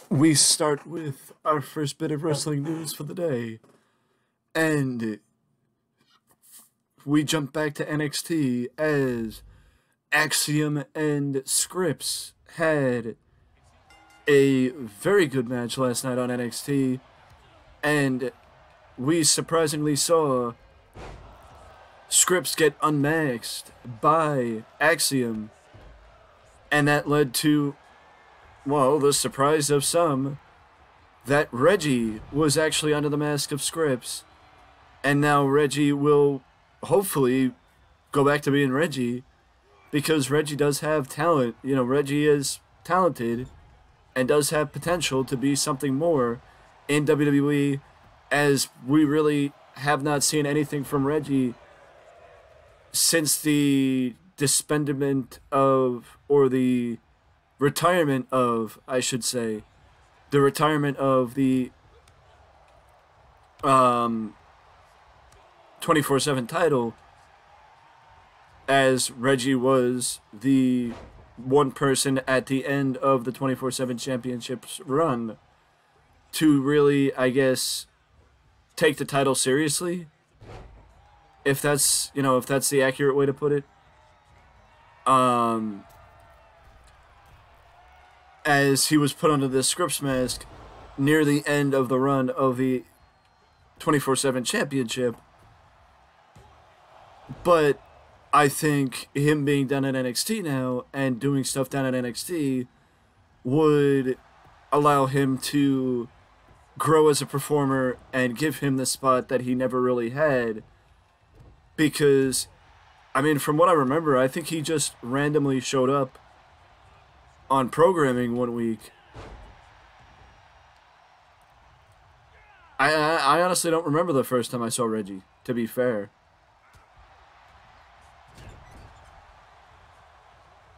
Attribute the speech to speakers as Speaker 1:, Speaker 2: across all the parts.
Speaker 1: We start with our first bit of wrestling news for the day, and we jump back to NXT as Axiom and Scripps had a very good match last night on NXT, and we surprisingly saw Scripps get unmasked by Axiom, and that led to, well, the surprise of some that Reggie was actually under the mask of Scripps, and now Reggie will hopefully go back to being Reggie because Reggie does have talent. You know, Reggie is talented and does have potential to be something more in WWE, as we really have not seen anything from Reggie since the disbandment of, or the retirement of, I should say, the retirement of the 24/7 title, as Reggie was the one person at the end of the 24/7 championships run to really, I guess, take the title seriously, if that's, if that's the accurate way to put it. As he was put under the Scripps mask near the end of the run of the 24/7 championship. But I think him being down at NXT now and doing stuff down at NXT would allow him to grow as a performer and give him the spot that he never really had. Because, I mean, from what I remember, I think he just randomly showed up on programming one week. I honestly don't remember the first time I saw Reggie, to be fair.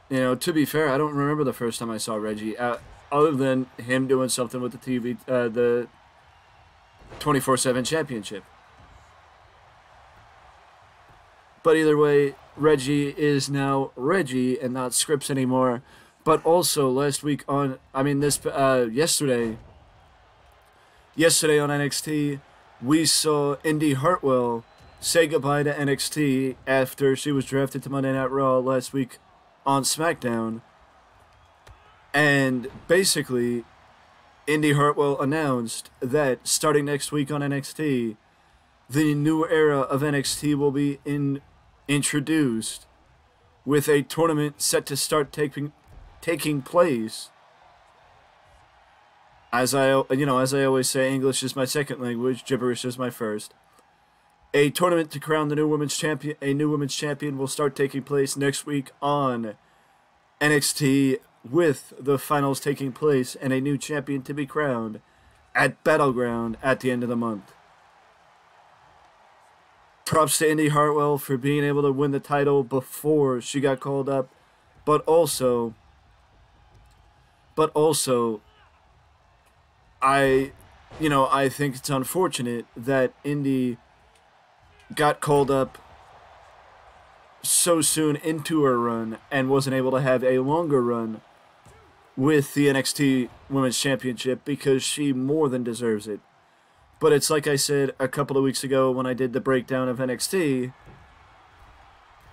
Speaker 1: To be fair, I don't remember the first time I saw Reggie, other than him doing something with the the 24/7 championship. But either way, Reggie is now Reggie and not Scripps anymore. But also last week yesterday on NXT, we saw Indy Hartwell say goodbye to NXT after she was drafted to Monday Night Raw last week on SmackDown. And basically, Indy Hartwell announced that starting next week on NXT, the new era of NXT will be introduced with a tournament set to start taking place. As I always say, English is my second language, gibberish is my first. A tournament to crown the new women's champion. A new women's champion will start taking place next week on NXT, with the finals taking place and a new champion to be crowned at Battleground at the end of the month. Props to Indy Hartwell for being able to win the title before she got called up, but also, I think it's unfortunate that Indy got called up so soon into her run and wasn't able to have a longer run with the NXT Women's Championship, because she more than deserves it. But it's like I said a couple of weeks ago when I did the breakdown of NXT,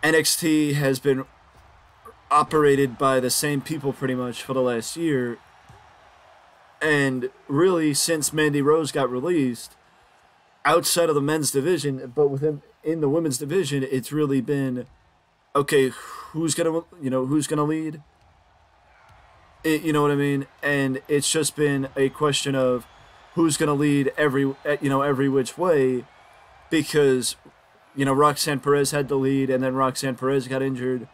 Speaker 1: NXT has been operated by the same people pretty much for the last year. And really, since Mandy Rose got released, outside of the men's division, but in the women's division, it's really been, okay, who's gonna lead? You know what I mean? And it's just been a question of who's gonna lead every which way, because Roxanne Perez had to lead, and then Roxanne Perez got injured,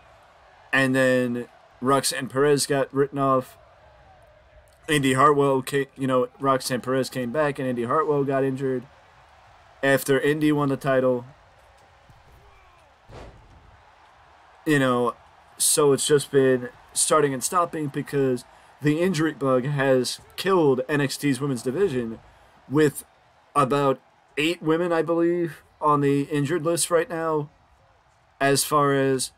Speaker 1: and then Roxanne Perez got written off. Roxanne Perez came back, and Indy Hartwell got injured after Indy won the title. So it's just been starting and stopping because the injury bug has killed NXT's women's division, with about 8 women, I believe, on the injured list right now, as far as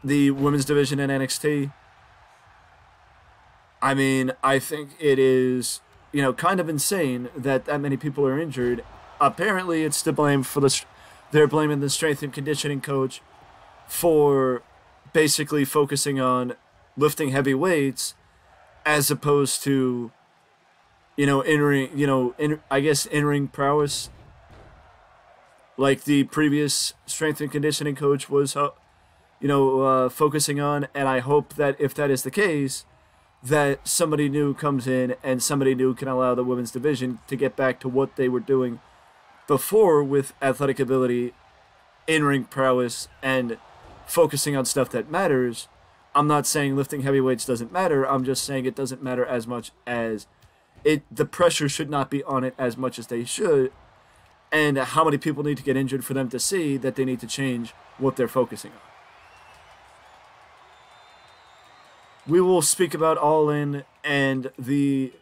Speaker 1: the women's division in NXT. I mean, I think it is, kind of insane that many people are injured. Apparently, it's to blame for they're blaming the strength and conditioning coach for basically focusing on lifting heavy weights as opposed to, I guess in-ring prowess, like the previous strength and conditioning coach was, focusing on. And I hope that if that is the case, that somebody new comes in and somebody new can allow the women's division to get back to what they were doing before with athletic ability, in-ring prowess, and focusing on stuff that matters. I'm not saying lifting heavy weights doesn't matter. I'm just saying it doesn't matter as much as the pressure should not be on it as much as they should. And how many people need to get injured for them to see that they need to change what they're focusing on. We will speak about All In and the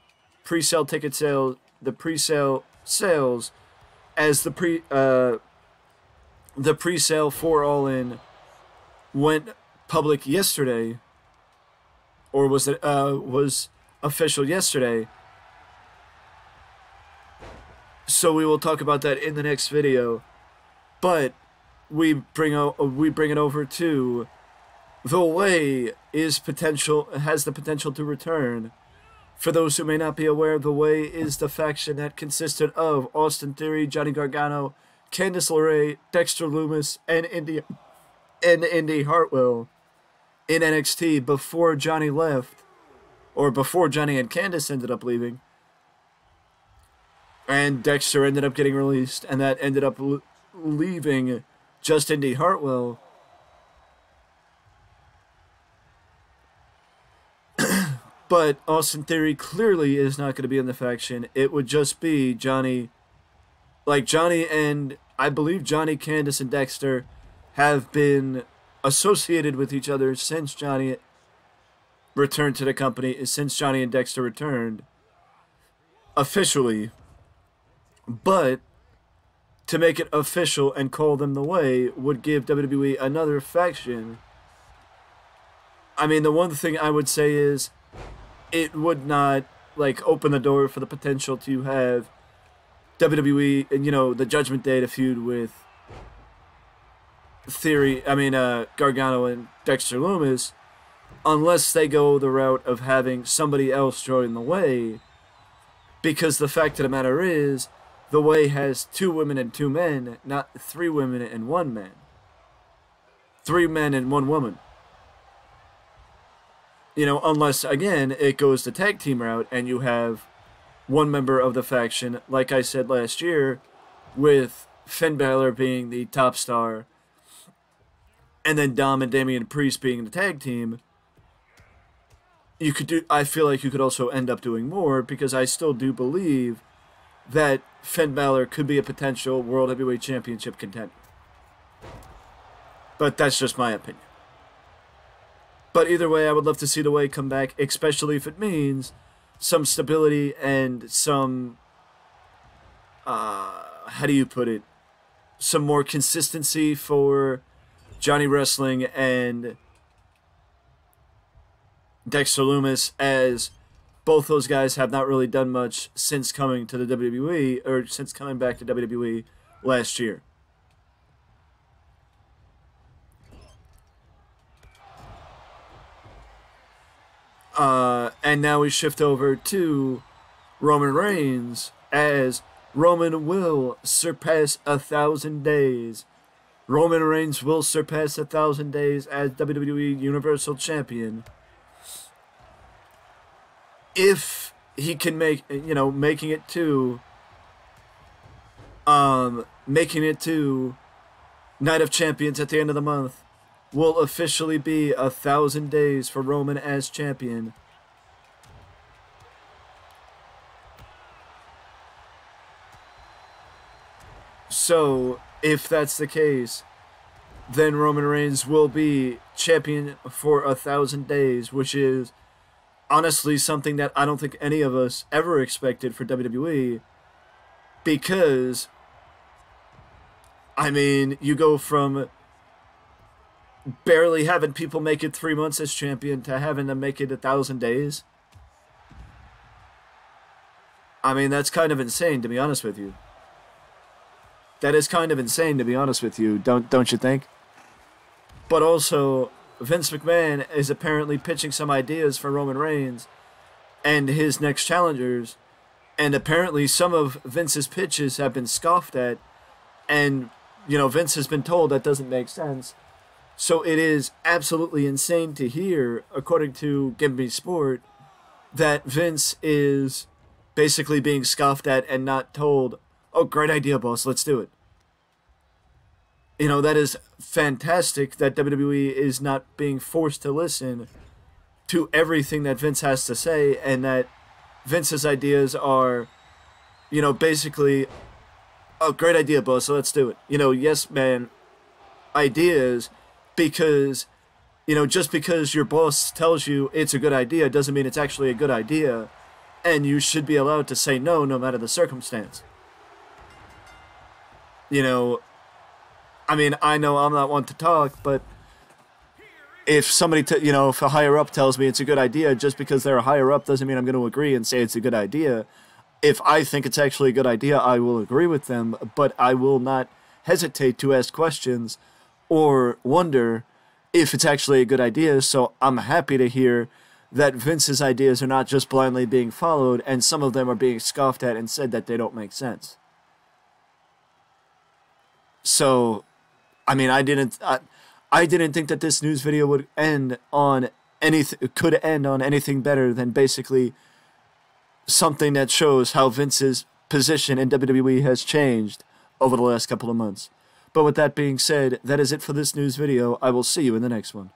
Speaker 1: pre-sale ticket sales, the pre-sale sales, as the pre-sale for All In went public yesterday, or was official yesterday. So we will talk about that in the next video. But we bring it over to The Way has the potential to return. For those who may not be aware, The Way is the faction that consisted of Austin Theory, Johnny Gargano, Candice LeRae, Dexter Lumis, and Indy Hartwell in NXT before Johnny left, or before Johnny and Candice ended up leaving. And Dexter ended up getting released, and that ended up leaving just Indy Hartwell. But Austin Theory clearly is not going to be in the faction. It would just be Johnny, and I believe Johnny, Candice, and Dexter have been associated with each other since Johnny returned to the company, since Johnny and Dexter returned officially. But to make it official and call them The Way would give WWE another faction. I mean, the one thing I would say is it would not open the door for the potential to have WWE and the Judgment Day to feud with Gargano and Dexter Lumis, unless they go the route of having somebody else join The Way. Because the fact of the matter is, The Way has 2 women and 2 men, not 3 women and 1 man. 3 men and 1 woman. Unless, again, it goes the tag team route and you have 1 member of the faction, like I said last year, with Finn Balor being the top star, and then Dom and Damian Priest being the tag team. I feel like you could also end up doing more, because I still do believe that Finn Balor could be a potential World Heavyweight Championship contender. But that's just my opinion. But either way, I would love to see The Way come back, especially if it means some stability and some, how do you put it, some more consistency for Johnny Wrestling and Dexter Lumis, as both those guys have not really done much since coming to the WWE, or since coming back to WWE last year. And now we shift over to Roman Reigns, as Roman will surpass 1,000 days. Roman Reigns will surpass 1,000 days as WWE Universal Champion. If he can making it to Night of Champions at the end of the month, will officially be 1,000 days for Roman as champion. So, if that's the case, then Roman Reigns will be champion for 1,000 days, which is honestly something that I don't think any of us ever expected for WWE, because, you go from barely having people make it 3 months as champion to having them make it 1,000 days. I mean, that's kind of insane, to be honest with you. That is kind of insane, to be honest with you, don't you think? But also, Vince McMahon is apparently pitching some ideas for Roman Reigns and his next challengers, and apparently some of Vince's pitches have been scoffed at, and, you know, Vince has been told that doesn't make sense. So it is absolutely insane to hear, according to Give Me Sport, that Vince is basically being scoffed at and not told, oh, great idea, boss, let's do it. You know, that is fantastic that WWE is not being forced to listen to everything that Vince has to say, and that Vince's ideas are, you know, basically, oh, great idea, boss, so let's do it. You know, yes, man, ideas, because, you know, just because your boss tells you it's a good idea doesn't mean it's actually a good idea, and you should be allowed to say no, no matter the circumstance. You know, I mean, I know I'm not one to talk, but if somebody, you know, if a higher up tells me it's a good idea, just because they're a higher up doesn't mean I'm going to agree and say it's a good idea. If I think it's actually a good idea, I will agree with them, but I will not hesitate to ask questions or wonder if it's actually a good idea. So I'm happy to hear that Vince's ideas are not just blindly being followed, and some of them are being scoffed at and said that they don't make sense. So, I mean, I didn't think that this news video would end on could end on anything better than basically something that shows how Vince's position in WWE has changed over the last couple of months. But with that being said, that is it for this news video. I will see you in the next one.